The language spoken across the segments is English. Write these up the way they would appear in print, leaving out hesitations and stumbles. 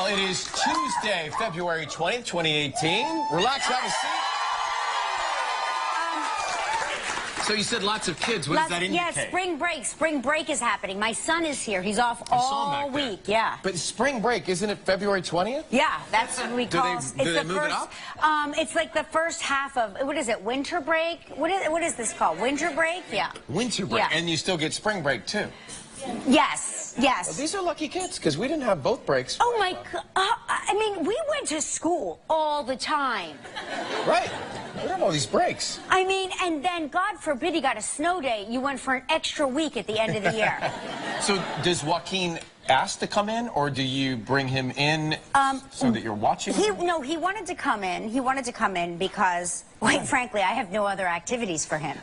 it is Tuesday, February 20th, 2018. Relax, have a seat. So you said lots of kids. What does that indicate? Yeah, spring break. Spring break is happening. My son is here. He's off all week. Yeah. But spring break, isn't it February 20th? Yeah, that's what we call. Do they move it up? It's like the first half of, what is it? Winter break? What is this called? Winter break? Yeah. Winter break. Yeah. And you still get spring break too. Yes. Yes. Well, these are lucky kids because we didn't have both breaks. Oh my God! I mean, we went to school all the time. Right. We have all these breaks. I mean, and then God forbid he got a snow day. You went for an extra week at the end of the year. So does Joaquin ask to come in, or do you bring him in so that you're watching? No, he wanted to come in. He wanted to come in because, quite frankly, I have no other activities for him.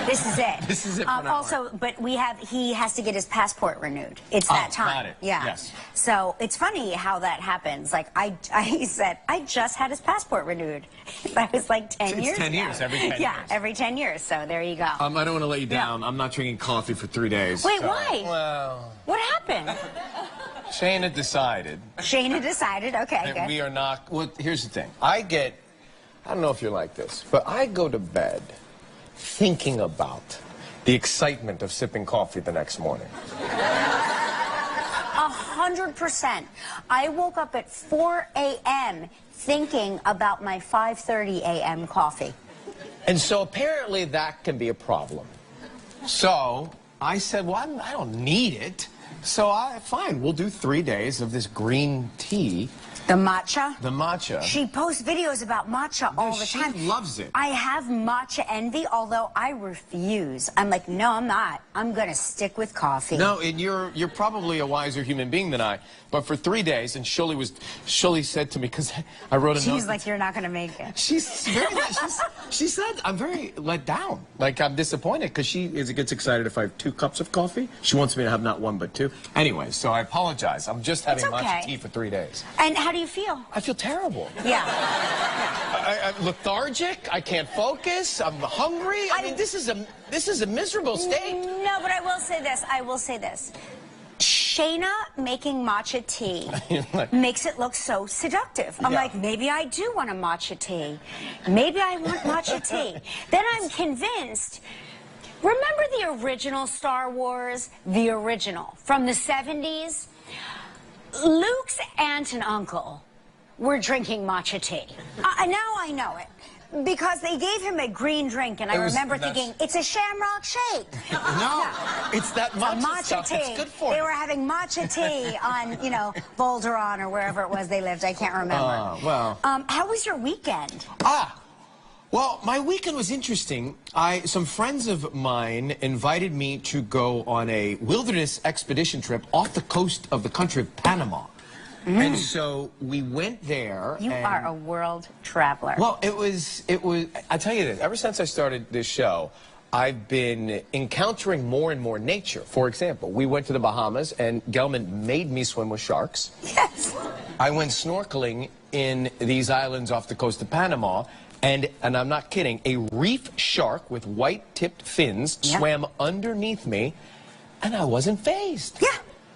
This is it. This is it for now. Also, but he has to get his passport renewed. It's that time. Got it. Yeah. Yes. So it's funny how that happens. Like he said, I just had his passport renewed. That was like 10 years. 10 years, every 10 years. Yeah, every 10 years. So there you go. I don't want to let you down. I'm not drinking coffee for 3 days. Wait, why? Well, what happened? Shayna decided. Shayna decided. Okay, that good. we are not. Well, here's the thing. I don't know if you're like this, but I go to bed thinking about the excitement of sipping coffee the next morning. 100%. I woke up at 4 a.m. thinking about my 5:30 a.m. coffee. And so apparently that can be a problem. So I said, well, I don't need it. So fine, we'll do 3 days of this green tea. The matcha? The matcha. She posts videos about matcha all the time. She loves it. I have matcha envy, although I refuse. I'm like, no, I'm not. I'm going to stick with coffee. No, and you're probably a wiser human being than I. But for 3 days, and Shirley said to me, because I wrote a note. She's like, you're not going to make it. She said, I'm very let down. Like, I'm disappointed because she gets excited if I have 2 cups of coffee. She wants me to have not 1 but 2. Anyway, so I apologize. I'm just having matcha tea for 3 days. And how do you feel? I feel terrible. Yeah. I'm lethargic. I can't focus. I'm hungry. I mean, this is a miserable state. No, but I will say this. Shayna making matcha tea makes it look so seductive. I'm like, maybe I do want a matcha tea. Maybe I want matcha tea. Then I'm convinced. Remember the original Star Wars? The original from the 70s? Luke's aunt and uncle were drinking matcha tea. Now I know it. Because they gave him a green drink, and I remember thinking, it's a shamrock shake. No, it's that matcha stuff. Tea. It's good for They you. were having matcha tea on, Bolderon or wherever it was they lived. I can't remember. Well. How was your weekend? Well, my weekend was interesting. Some friends of mine invited me to go on a wilderness expedition trip off the coast of the country of Panama. And so we went there. You are a world traveler. Well, it was, I tell you this, ever since I started this show, I've been encountering more and more nature. For example, we went to the Bahamas and Gelman made me swim with sharks. Yes. I went snorkeling in these islands off the coast of Panama. And I'm not kidding, a reef shark with white-tipped fins swam underneath me, and I wasn't fazed. Yeah.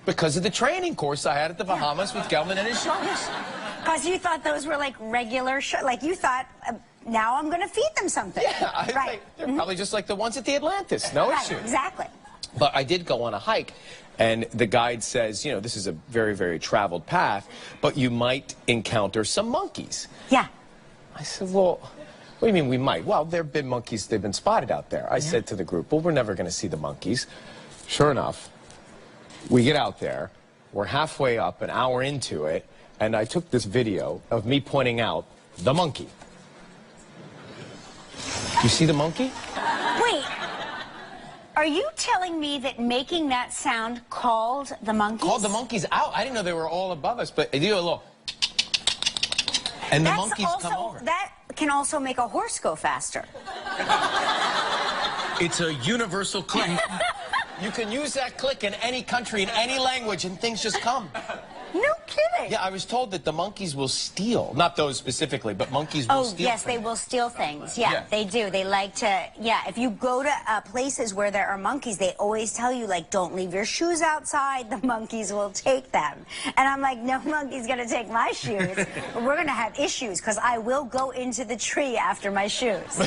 Because of the training course I had at the Bahamas with Gelman and his sharks. Because you thought those were like regular sharks. Like you thought, now I'm going to feed them something. Yeah, right. They're probably just like the ones at the Atlantis. No issue. Exactly. But I did go on a hike, and the guide says, this is a very, very traveled path, but you might encounter some monkeys. Yeah. I said, well, what do you mean we might? Well, there have been monkeys, they've been spotted out there. I said to the group, well, we're never going to see the monkeys. Sure enough, we get out there, we're halfway up, an hour into it, and I took this video of me pointing out the monkey. You see the monkey? Wait, are you telling me that making that sound called the monkeys? Called the monkeys out. I didn't know they were all above us, but they do a little... And the monkeys come over. That can also make a horse go faster. It's a universal click. You can use that click in any country, in any language, and things just come. No kidding. Really? Yeah, I was told that the monkeys will steal, not those specifically, but monkeys will steal. Oh, yes, they will steal things. Yeah, Yeah. they do. They like to, if you go to places where there are monkeys, they always tell you, like, don't leave your shoes outside. The monkeys will take them. And I'm like, no monkey's going to take my shoes. We're going to have issues because I will go into the tree after my shoes.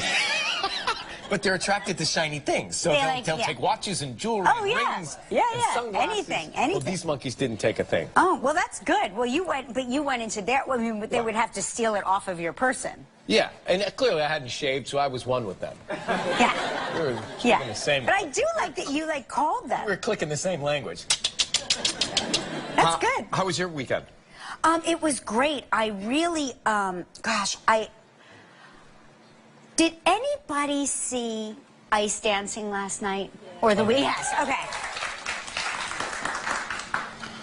But they're attracted to shiny things, so they'll take watches and jewelry and rings and sunglasses. Anything. Well, these monkeys didn't take a thing. Oh, well, that's good. Well, you went into their, I mean, they would have to steal it off of your person. Yeah, and clearly I hadn't shaved, so I was one with them. Yeah. We were speaking the same. But I do like that you, like, called them. We were clicking the same language. That's good. How was your weekend? It was great. I really, did anybody see ice dancing last night? Or the weekend? Yes, okay.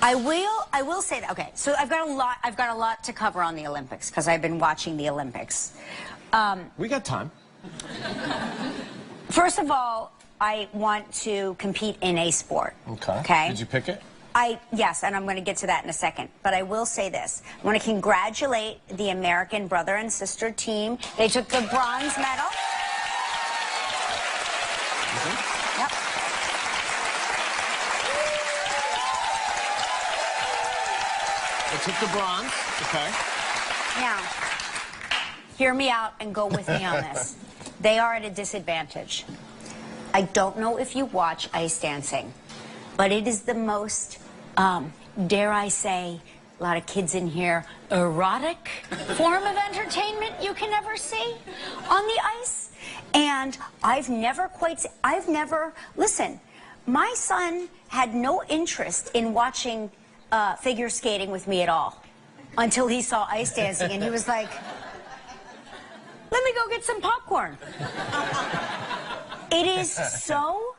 I will say that. Okay, so I've got a lot to cover on the Olympics because I've been watching the Olympics. We got time. First of all, I want to compete in a sport. Okay. Did you pick it? Yes, and I'm going to get to that in a second. But I will say this. I want to congratulate the American brother and sister team. They took the bronze medal. Yep. They took the bronze. Okay. Now, hear me out and go with me on this. They are at a disadvantage. I don't know if you watch ice dancing, but it is the most, dare I say, a lot of kids in here, erotic form of entertainment you can ever see on the ice. And listen, my son had no interest in watching figure skating with me at all until he saw ice dancing, and he was like, let me go get some popcorn. It is so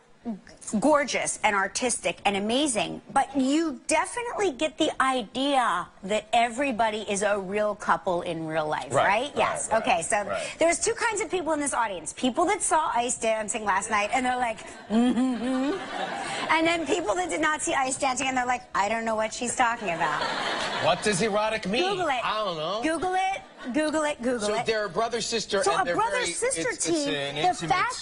gorgeous and artistic and amazing, but you definitely get the idea that everybody is a real couple in real life, right? Yes. Right, okay, so there's two kinds of people in this audience. People that saw ice dancing last night and they're like, and then people that did not see ice dancing and they're like, I don't know what she's talking about. What does erotic mean? Google it. I don't know. Google it. Google it. Google it. So they're a brother-sister, so and they're a brother-sister team. It's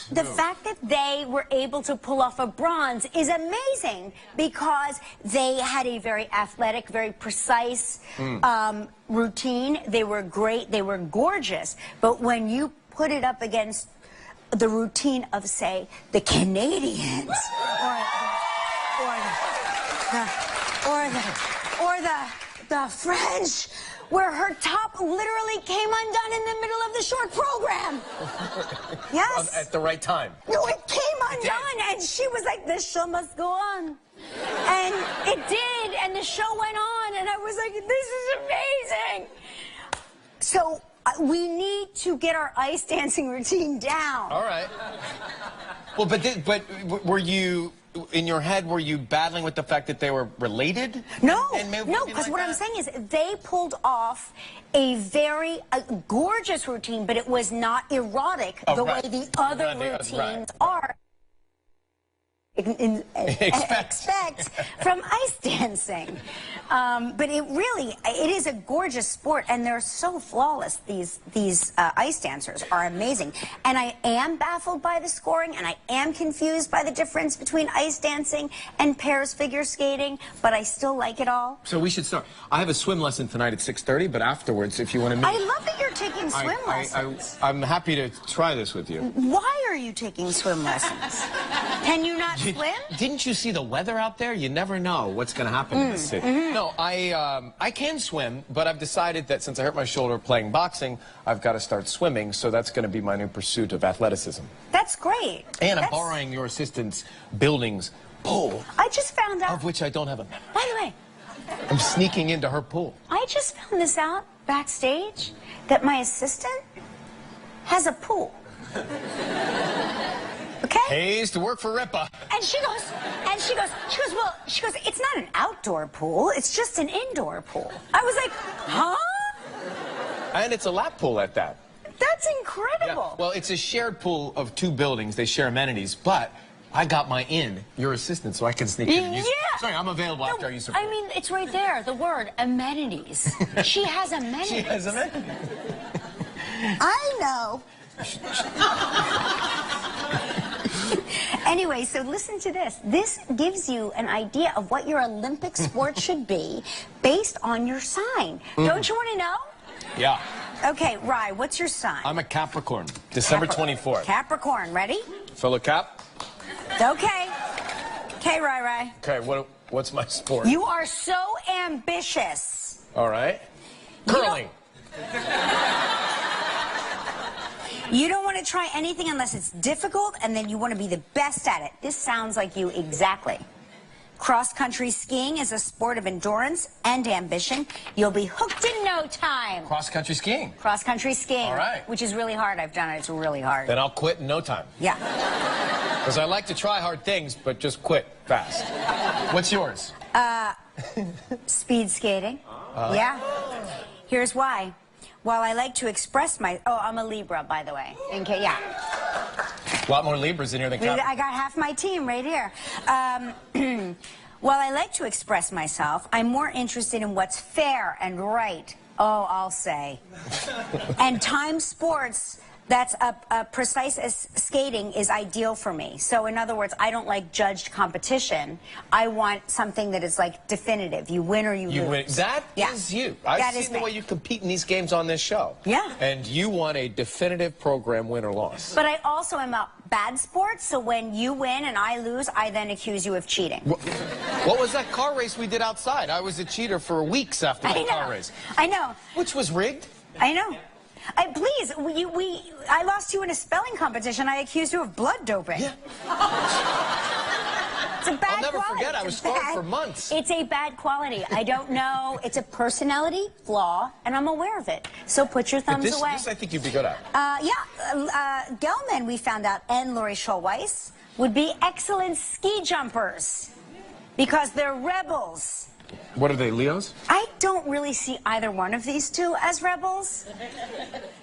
the fact that they were able to pull off a bronze is amazing because they had a very athletic, very precise routine. They were great. They were gorgeous. But when you put it up against the routine of, say, the Canadians or the French, where her top literally came undone in the middle of the short program. Yes. At the right time. No, it came undone, and she was like, the show must go on. And it did, and the show went on, and I was like, this is amazing. So we need to get our ice dancing routine down. All right. Well, but were you... In your head, were you battling with the fact that they were related? No, because what I'm saying is they pulled off a very gorgeous routine, but it was not erotic the way the other routines are. Expect from ice dancing. But it is a gorgeous sport, and they're so flawless. These ice dancers are amazing. And I am baffled by the scoring, and I am confused by the difference between ice dancing and pairs figure skating, but I still like it all. So we should start. I have a swim lesson tonight at 6:30, but afterwards, if you want to meet... I love that you're taking swim lessons. I'm happy to try this with you. Why are you taking swim lessons? Can you not swim? Didn't you see the weather out there? You never know what's going to happen in the city. No, I can swim, but I've decided that since I hurt my shoulder playing boxing, I've got to start swimming, so that's going to be my new pursuit of athleticism. That's great. And I'm borrowing your assistant's building's pool. I just found out... Of which I don't have a memory. By the way... I'm sneaking into her pool. I just found this out backstage, that my assistant has a pool. Okay? Pays to work for Ripa. And she goes, well, it's not an outdoor pool, it's just an indoor pool. I was like, huh? And it's a lap pool at that. That's incredible. Yeah. Well, it's a shared pool of two buildings. They share amenities, but I got my your assistant, so I can sneak in and use it. Yeah. Sorry, I'm available after our use of I mean, it's right there, the word, amenities. She has amenities. She has amenities. I know. Anyway, so listen to this. This gives you an idea of what your Olympic sport should be based on your sign. Don't you want to know? Yeah. Okay, Rye, what's your sign? I'm a Capricorn. December 24th. Capricorn, ready? Fellow Cap? Okay. Okay, Rye. Okay, what's my sport? You are so ambitious. All right. Curling. You don't want to try anything unless it's difficult, and then you want to be the best at it. This sounds like you exactly. Cross-country skiing is a sport of endurance and ambition. You'll be hooked in no time. Cross-country skiing. Cross-country skiing. All right. Which is really hard. I've done it. It's really hard. Then I'll quit in no time. Yeah. Because I like to try hard things, but just quit fast. What's yours? Speed skating. Yeah. Here's why. While I like to express my... Oh, I'm a Libra, by the way. Okay, yeah. A lot more Libras in here than Cap. I got half my team right here. While I like to express myself, I'm more interested in what's fair and right. Oh, I'll say. And time sports that's precise as skating is ideal for me. So in other words, I don't like judged competition. I want something that is like definitive. You win or you lose. Win. That is you. I've seen the way you compete in these games on this show. Yeah. And you want a definitive program, win or loss. But I also am a bad sport, so when you win and I lose, I then accuse you of cheating. What was that car race we did outside? I was a cheater for weeks after that car race. I know. Which was rigged. I know. Please, I lost you in a spelling competition. I accused you of blood doping. Yeah. It's a bad I'll never quality. forget. I was scarred for months. It's a bad quality. I don't know. It's a personality flaw, and I'm aware of it. So put your thumbs away. This I think you'd be good at. Gelman, we found out, and Lori Schulweis would be excellent ski jumpers because they're rebels. What are they, Leos? I don't really see either one of these two as rebels.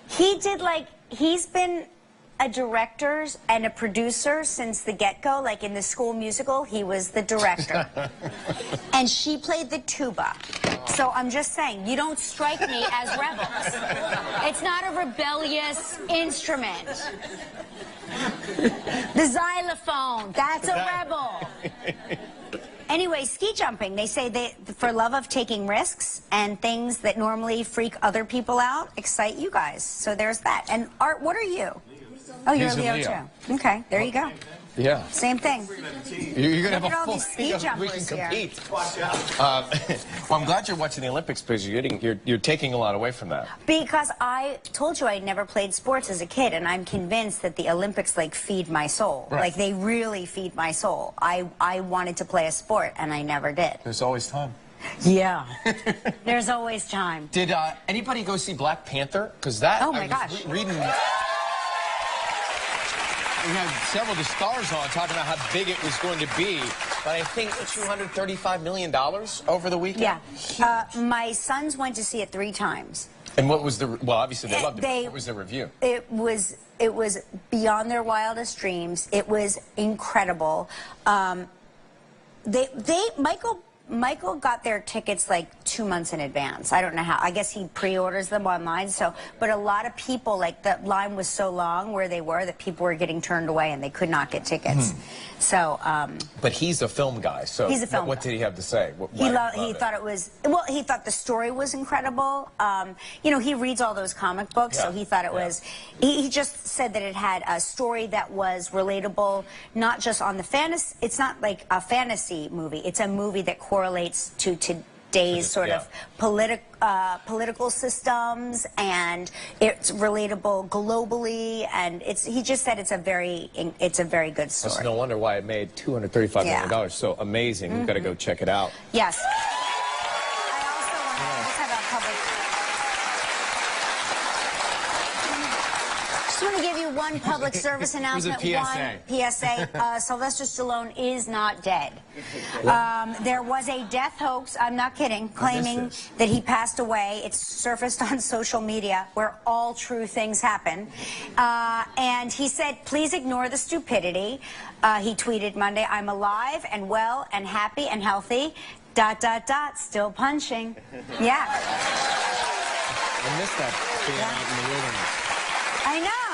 He's been a director and a producer since the get-go, like in the School Musical, he was the director. And she played the tuba. So I'm just saying, you don't strike me as rebels. It's not a rebellious instrument. The xylophone, that's a rebel. Anyway, ski jumping, they say for love of taking risks and things that normally freak other people out, excite you guys. So there's that. And Art, what are you? Oh, you're a Leo too. Okay, there you go. Yeah. Same thing. You're going to have Look at a all full these ski jumpers we can compete. here. Well, I'm glad you're watching the Olympics because you're taking a lot away from that. Because I told you I never played sports as a kid, and I'm convinced that the Olympics like feed my soul. Right. Like they really feed my soul. I wanted to play a sport, and I never did. There's always time. Yeah. There's always time. Did anybody go see Black Panther? Because that Oh my gosh. Reading. We had several of the stars on talking about how big it was going to be, but I think $235 million over the weekend. Yeah. My sons went to see it 3 times. And what was the, well, obviously they loved it. They- What was the review? It was beyond their wildest dreams. It was incredible. Michael got their tickets like 2 months in advance. I don't know how. I guess he pre-orders them online. So, but a lot of people, like the line was so long where they were that people were getting turned away and they could not get tickets. So. But he's a film guy. So He's a film what guy. did he have to say? He thought it was, well, he thought the story was incredible. You know, he reads all those comic books, so he thought it was, he just said that it had a story that was relatable, not just on the fantasy, it's not like a fantasy movie, it's a movie that correlates to today's sort of political systems, and it's relatable globally, and he just said it's a very good story. It's no wonder why it made $235 million. So amazing. You've got to go check it out. Yes. I also want to just have a public... just want to give you one public service announcement. It was a PSA. One PSA. Sylvester Stallone is not dead. There was a death hoax, I'm not kidding, claiming that he passed away. It's surfaced on social media where all true things happen. And he said, please ignore the stupidity. He tweeted Monday, I'm alive and well and happy and healthy. ... Still punching. Yeah. I missed that being out in the wilderness. I know.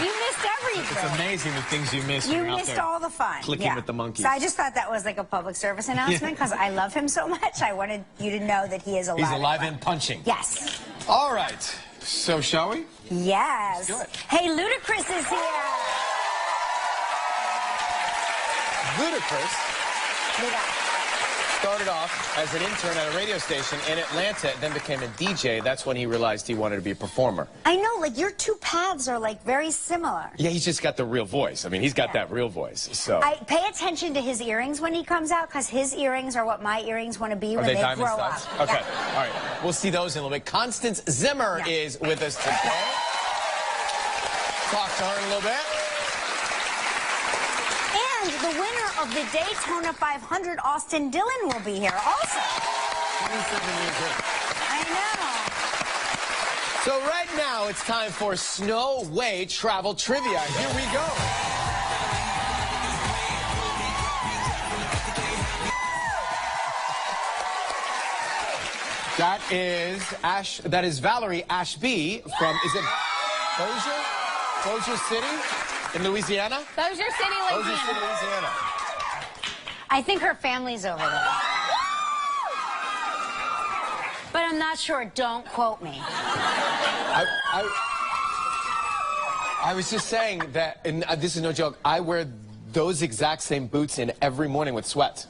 You missed everything. It's amazing the things you miss. You when you're out missed there all the fun. clicking with the monkeys. So I just thought that was like a public service announcement because I love him so much. I wanted you to know that he is alive. He's alive and punching. Yes. All right. So shall we? Yes. Let's do it. Hey, Ludacris is here. Ludacris started off as an intern at a radio station in Atlanta, then became a DJ. That's when he realized he wanted to be a performer. I know, like your two paths are like very similar. Yeah, he's just got the real voice. I mean, he's got that real voice. So I pay attention to his earrings when he comes out because his earrings are what my earrings want to be when they diamond grow studs? up. Okay, Yeah. all right. We'll see those in a little bit. Constance Zimmer is with us today. Talk to her in a little bit. And the winner of the Daytona 500, Austin Dillon, will be here also. I know. So right now, it's time for Snow Way Travel Trivia. Here we go. That is Valerie Ashby from, is it Bossier? Bossier City in Louisiana? Bossier City, Bossier City, Louisiana. I think her family's over there. But I'm not sure. Don't quote me. I was just saying that, and this is no joke, I wear those exact same boots in every morning with sweats.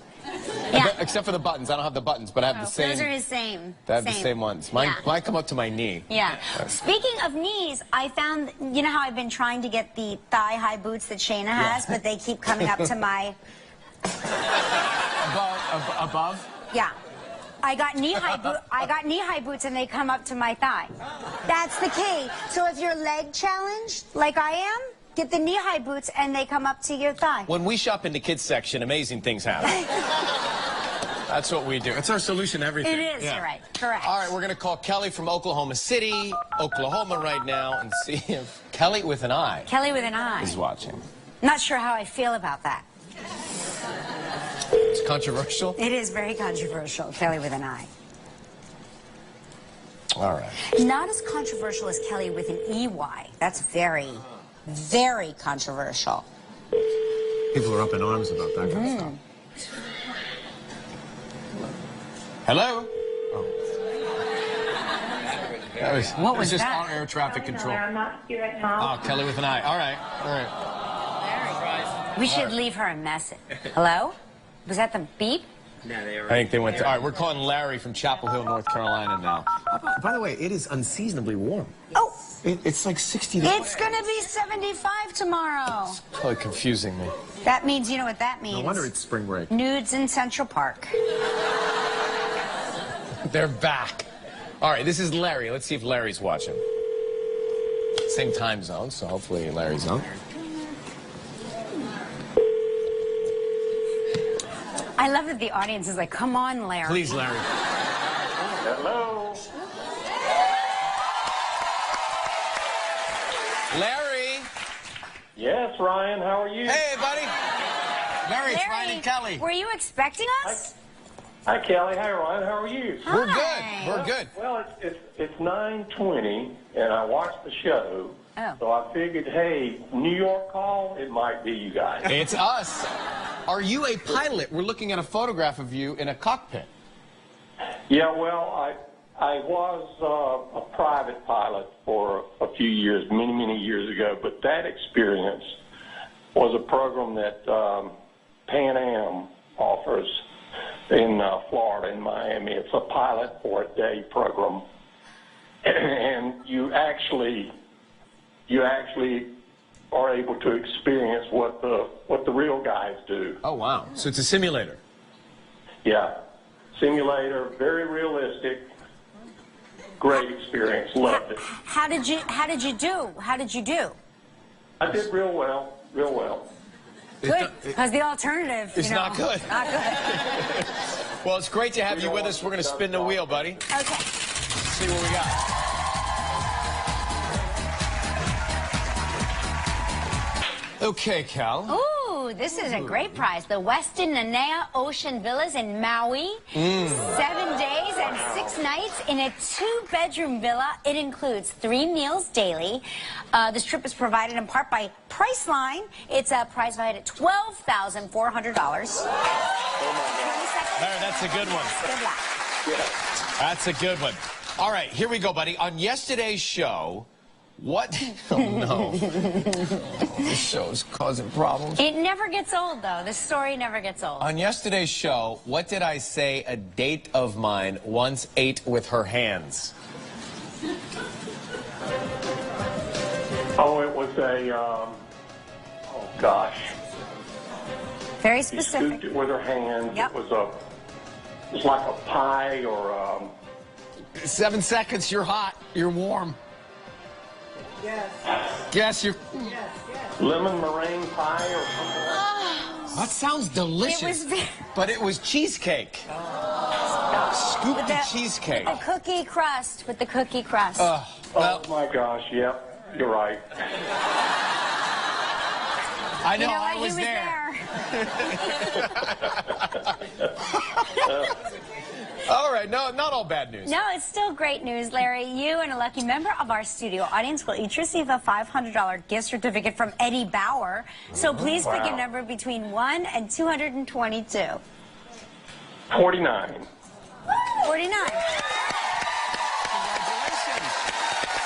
Yeah. Except for the buttons. I don't have the buttons, but I have the same. Those are his same. I have the same ones. Mine come up to my knee. Yeah. Speaking of knees, I found, you know how I've been trying to get the thigh-high boots that Shayna has, but they keep coming up to my... Above? Yeah. I got knee-high boots and they come up to my thigh. That's the key. So if you're leg challenged, like I am, get the knee-high boots and they come up to your thigh. When we shop in the kids section, amazing things happen. That's what we do. It's our solution to everything. It is, you're right. Correct. All right, we're going to call Kelly from Oklahoma City, Oklahoma right now, and see if Kelly with an I Kelly with an I is watching. Not sure how I feel about that. It's controversial? It is very controversial, Kelly with an I. All right. Not as controversial as Kelly with an EY. That's very, very controversial. People are up in arms about that kind of stuff. Hello? Oh. What was just that? on air traffic control. I'm not here right now. Oh, Kelly with an I. All right. All right. We should leave her a message. Hello? Was that the beep? I think they went to... All right, we're calling Larry from Chapel Hill, North Carolina now. By the way, it is unseasonably warm. Oh! It's like 60 degrees. It's gonna be 75 tomorrow. It's probably confusing me. That means, you know what that means? No wonder it's spring break. Nudes in Central Park. They're back. All right, this is Larry. Let's see if Larry's watching. Same time zone, so hopefully Larry's on. I love that the audience is like, come on, Larry. Please, Larry. Hello. Larry. Yes, Ryan, how are you? Hey, buddy. Larry, it's Ryan and Kelly. Were you expecting us? Hi, Kelly. Hi, Ryan. How are you? We're Hi. good. We're good. Well, it's 9:20, and I watched the show. Oh. So I figured, hey, New York call, it might be you guys. It's us. Are you a pilot? We're looking at a photograph of you in a cockpit. Yeah, well, I was a private pilot for a few years, many years ago, but that experience was a program that Pan Am offers in Florida, in Miami. It's a pilot for a day program, and you actually are able to experience what the real guys do. Oh, wow. So it's a simulator. Yeah, simulator, very realistic. great experience. Loved it. How did you do? How did you do? I did real well, real well. Good, because the alternative, It's not good. Not good. Well, it's great to have you with us. We're going to spin the wheel, buddy. Okay. See what we got. Okay, Cal. Ooh, this is a great prize. The Westin Nanea Ocean Villas in Maui. 7 days and 6 nights in a 2-bedroom villa. It includes 3 meals daily. This trip is provided in part by Priceline. It's a prize valued at $12,400. Larry, that's a good one. Good luck. That's a good one. All right, here we go, buddy. On yesterday's show, what? Oh, no. This show's causing problems. It never gets old, though. This story never gets old. On yesterday's show, what did I say a date of mine once ate with her hands? Oh, it was a, oh gosh. Very She specific. scooped it with her hands. Yep. It was like a pie or 7 seconds, you're hot, you're warm. Yes. Guess you're... lemon meringue pie or something like that. That sounds delicious. It was very... But it was cheesecake. Scoop the cheesecake. With the cookie crust. With the cookie crust. Well, Oh my gosh, yep, you're right. I know, you know I what? was He there. All right, no, not all bad news. No, it's still great news, Larry. You and a lucky member of our studio audience will each receive a $500 gift certificate from Eddie Bauer. So please pick a number between 1 and 222. 49. 49. Congratulations.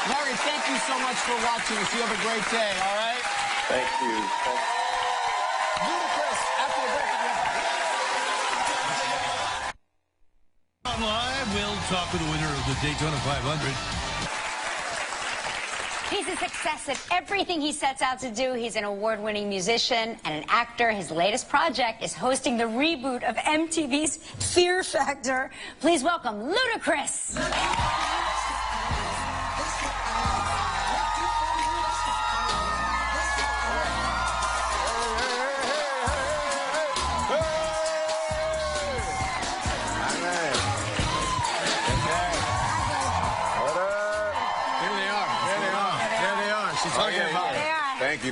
Larry, thank you so much for watching us. You have a great day, all right? Thank you. Ludacris, after the break. On Live, we'll talk with the winner of the Daytona 500. He's a success at everything he sets out to do. He's an award-winning musician and an actor. His latest project is hosting the reboot of MTV's Fear Factor. Please welcome Ludacris.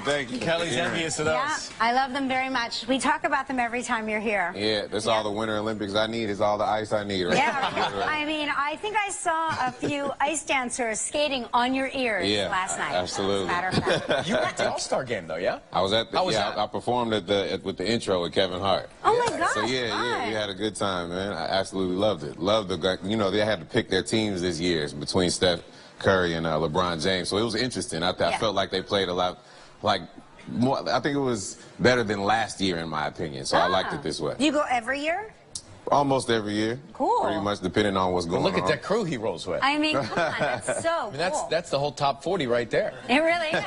Thank you. Kelly's envious of those. Yeah, I love them very much. We talk about them every time you're here. Yeah, that's all the Winter Olympics I need. Is all the ice I need. Right? Yeah, I mean, I think I saw a few ice dancers skating on your ears last night. Absolutely. As a matter of fact. You were at the All-Star game, though, yeah? I was at the, How was that? I performed at with the intro with Kevin Hart. Oh my gosh! So yeah, we had a good time, man. I absolutely loved it. Loved the, you know, they had to pick their teams this year between Steph Curry and LeBron James. So it was interesting. I felt like they played a lot, like more. I think it was better than last year, in my opinion. So I liked it this way. Do you go every year? Almost every year. Cool. Pretty much, depending on what's going on. Look at that crew he rolls with. I mean, come on, that's so cool. That's the whole top 40 right there. It really is.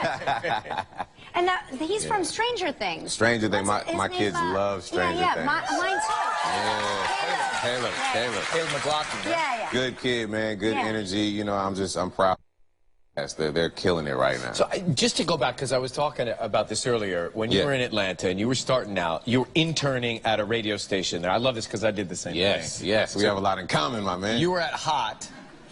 And he's from Stranger Things. Stranger Things. What's My his kids name? love Stranger yeah, Things. Mine too. Yeah. Caleb. Caleb McLaughlin. Yeah. Good kid, man. Good Yeah. energy. You know, I'm proud. Yes, they're killing it right now. So just to go back, because I was talking about this earlier, when you were in Atlanta and you were starting out, you were interning at a radio station there. I love this because I did the same thing. Yes. We have a lot in common, my man. You were at Hot,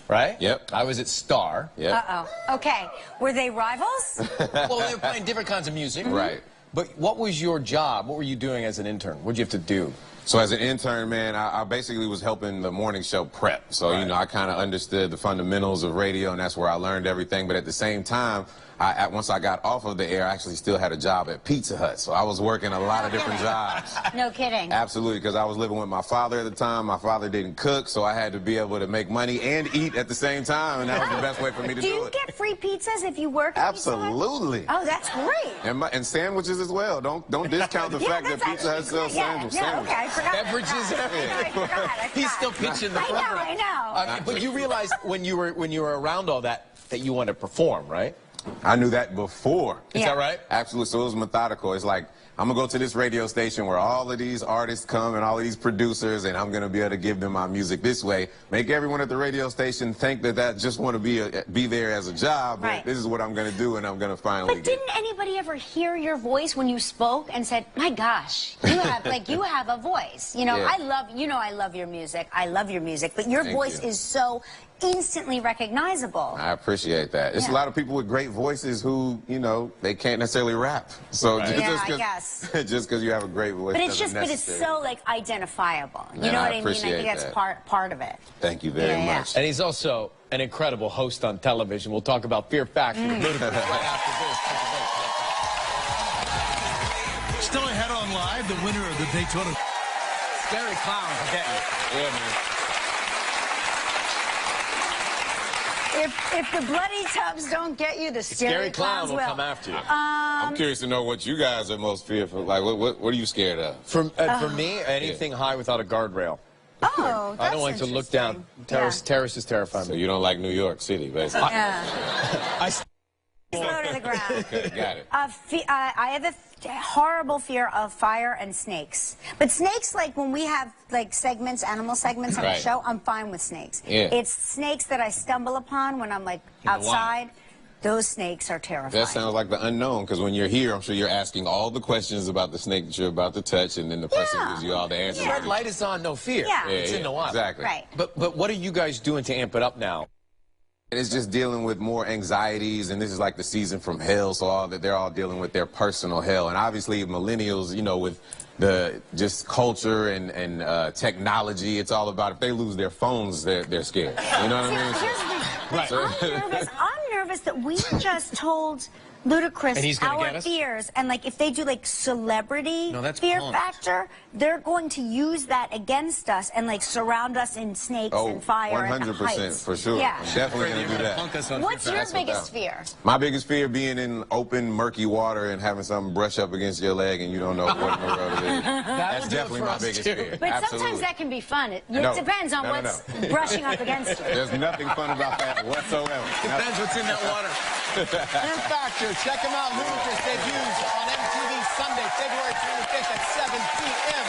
right? Yep. I was at Star. Yep. Uh-oh. Okay. Were they rivals? Well, they were playing different kinds of music. Right. But what was your job? What were you doing as an intern? What did you have to do? So as an intern, man, I basically was helping the morning show prep. So, you know, I kind of understood the fundamentals of radio, and that's where I learned everything. But at the same time, once I got off of the air, I actually still had a job at Pizza Hut. So I was working a lot of different jobs. No kidding. Absolutely, because I was living with my father at the time. My father didn't cook, so I had to be able to make money and eat at the same time, and that was the best way for me to do you it. get free pizzas if you work at Pizza Hut? Absolutely. Oh, that's great. And sandwiches as well. Don't discount the fact that Pizza Hut sells sandwiches. Yeah, okay, I forgot. Beverages and everything. I forgot. He's still pitching the program. I know. But you realized when you were around all that you wanted to perform, right? I knew that before. Is that right? Absolutely. So it was methodical. It's like I'm going to go to this radio station where all of these artists come and all of these producers, and I'm going to be able to give them my music this way. Make everyone at the radio station think that I just want to be there as a job, but Right. this is what I'm going to do, and I'm going to finally But didn't anybody ever hear your voice when you spoke and said, "My gosh, you have a voice"? You know, Yeah. I love your music. I love your music, but your Thank voice you. is so instantly recognizable. I appreciate that. It's Yeah. a lot of people with great voices who, you know, they can't necessarily rap. So Yeah, I guess. just because you have a great voice But it's doesn't but it's necessarily- so like identifiable. You Man, know I what I mean? I appreciate think that's that. part of it. Thank you very Yeah. much. And he's also an incredible host on television. We'll talk about Fear Factor with Ludacris right after this. Still ahead on live, the winner of the Daytona. Scary Clown will get you. Yeah, man. If the bloody tubs don't get you, the scary clowns will will. come after you. I'm curious to know what you guys are most fearful. Like, what are you scared of? For me, anything high without a guardrail. Oh, that's I don't like to look down. Terraces terrify So me. you don't like New York City, basically. Yeah. I Low to the ground. Okay, got it. I have a horrible fear of fire and snakes. But snakes, like when we have like segments, animal segments on the Right. show, I'm fine with snakes. Yeah. It's snakes that I stumble upon when I'm like outside. Those snakes are terrifying. That sounds like the unknown, because when you're here, I'm sure you're asking all the questions about the snake that you're about to touch, and then the person Yeah. gives you all the answers. red light is on, no fear. Yeah. It's in the wild. Exactly. Right. But what are you guys doing to amp it up now? It's just dealing with more anxieties, and this is like the season from hell, so they're all dealing with their personal hell. And obviously, millennials, you know, with the just culture and technology, it's all about if they lose their phones, they're scared. You know what I mean? Here's the thing. I'm nervous that we just told Ludacris And he's gonna our get us? fears, and like if they do like celebrity No, that's fear punked. factor, they're going to use that against us and like surround us in snakes and fire and 100% heights. for sure. Yeah. I'm definitely going to do that. What's your That's no biggest doubt. fear? My biggest fear being in open, murky water and having something brush up against your leg and you don't know what in the world it is. That's will do it definitely for my us, biggest too. fear. But Absolutely. sometimes that can be fun. It No. depends on No, no, what's no. brushing up against you. There's nothing fun about that whatsoever. Depends what's in that water. Fear Factor. Check him out. Ludacris debuts on MTV Sunday, February 25th at 7 p.m.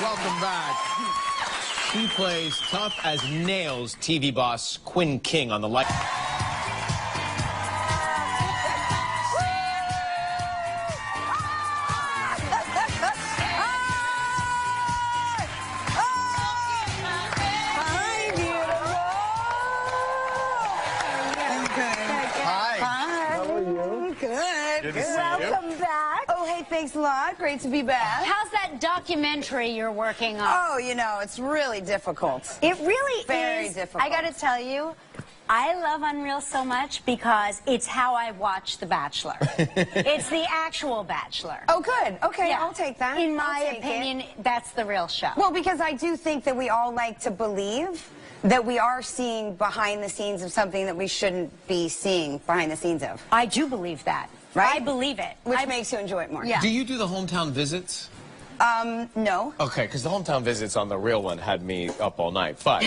Welcome back. He plays tough as nails TV boss Quinn King on the light. Good. Welcome back. Oh, hey, thanks a lot. Great to be back. How's that documentary you're working on? Oh, you know, it's really difficult. It really Very is. difficult. I got to tell you, I love Unreal so much because it's how I watch The Bachelor. It's the actual Bachelor. Oh, good. Okay, Yeah. I'll take that. In I'll my take it. opinion, that's the real show. Well, because I do think that we all like to believe that we are seeing behind the scenes of something that we shouldn't be seeing behind the scenes of. I do believe that. Right? I believe it. Which makes you enjoy it more. Yeah. Do you do the hometown visits? No. Okay, because the hometown visits on the real one had me up all night. But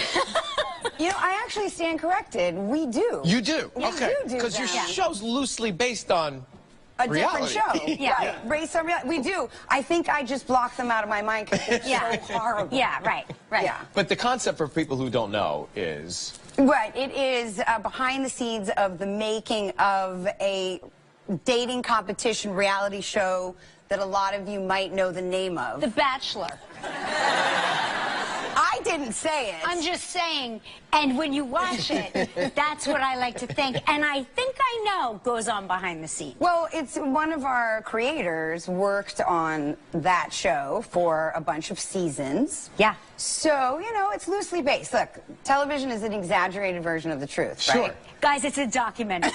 You know, I actually stand corrected. We do. you do? We Okay. do Because your that. show's loosely based on A reality. different show. Yeah. Right. Based on reality. We do. I think I just block them out of my mind because it's Yeah. so horrible. Yeah, right. Yeah. But the concept for people who don't know is Right. It is behind the scenes of the making of a dating competition reality show that a lot of you might know the name of. The Bachelor. I didn't say it. I'm just saying, and when you watch it, that's what I like to think. And I think I know goes on behind the scenes. Well, it's one of our creators worked on that show for a bunch of seasons. Yeah. So, you know, it's loosely based. Look, television is an exaggerated version of the truth, Sure. right? Guys, it's a documentary.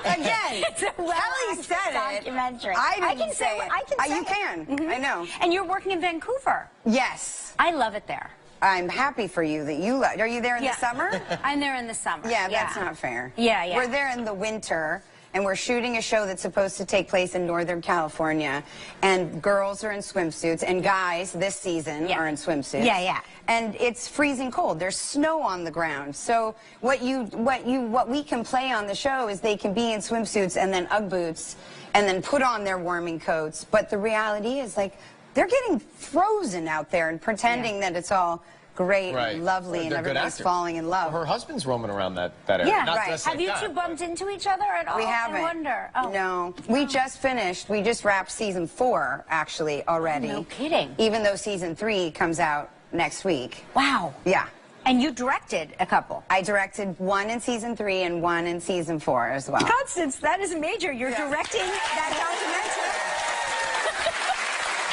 Again, It's a Ellie said it. documentary. I didn't can say it. I can say You it. can. Mhm. I know. And you're working in Vancouver. Yes. I love it there. I'm happy for you that you are you there in Yeah. the summer? I'm there in the summer. Yeah, that's not fair. Yeah, yeah. We're there in the winter, and we're shooting a show that's supposed to take place in Northern California, and girls are in swimsuits, and guys this season are in swimsuits. Yeah, yeah. And it's freezing cold. There's snow on the ground. So what we can play on the show is they can be in swimsuits and then Ugg boots and then put on their warming coats. But the reality is, like, they're getting frozen out there and pretending that it's all great and lovely and everybody's falling in love. Well, her husband's roaming around that area. Yeah, Not right. dressed Have like you that, two bumped into each other at all? We haven't. I wonder. Oh. No. We just finished. We just wrapped season 4, actually, already. No kidding. Even though season 3 comes out next week. Wow. Yeah. And you directed a couple. I directed 1 in season 3 and 1 in season 4 as well. Constance, that is major. You're directing that documentary.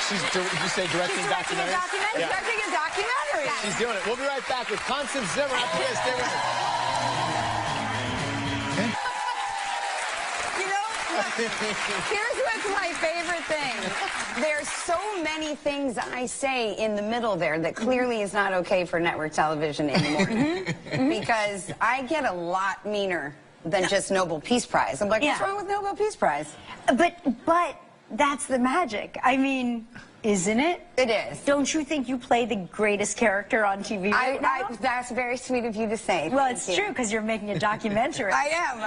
Did you say directing documentary? Directing a documentary. She's doing it. We'll be right back with Constance Zimmer after this. Stay with us. You know, here's what's my favorite thing. There's so many things I say in the middle there that clearly is not okay for network television anymore. Because I get a lot meaner than just Nobel Peace Prize. I'm like, what's wrong with Nobel Peace Prize? But that's the magic. I mean, isn't it? It is. Don't you think you play the greatest character on TV right now? That's very sweet of you to say. Well, it's true because you're making a documentary. I am.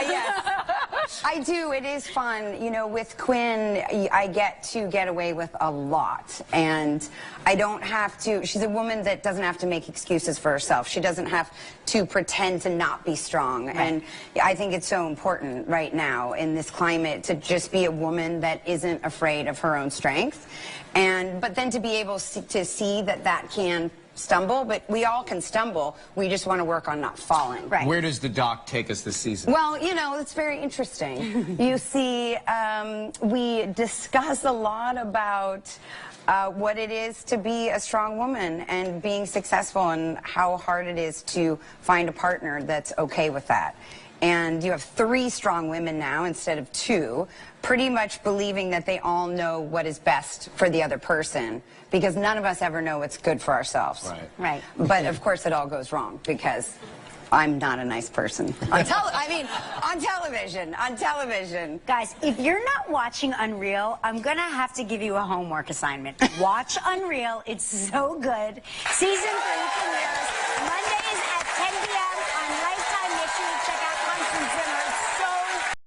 Yes. I do. It is fun. You know, with Quinn, I get to get away with a lot. And I don't have to. She's a woman that doesn't have to make excuses for herself. She doesn't have to pretend to not be strong. Right. And I think it's so important right now in this climate to just be a woman that isn't afraid of her own strength. But then to be able to see that can stumble, but we all can stumble. We just want to work on not falling. Right. Where does the doc take us this season? Well, you know, it's very interesting. You see, we discuss a lot about what it is to be a strong woman and being successful and how hard it is to find a partner that's okay with that. And you have 3 strong women now instead of 2, pretty much believing that they all know what is best for the other person, because none of us ever know what's good for ourselves. Right. Right. But of course it all goes wrong because I'm not a nice person. On television. On television. Guys, if you're not watching Unreal, I'm going to have to give you a homework assignment. Watch Unreal. It's so good. Season 3 premieres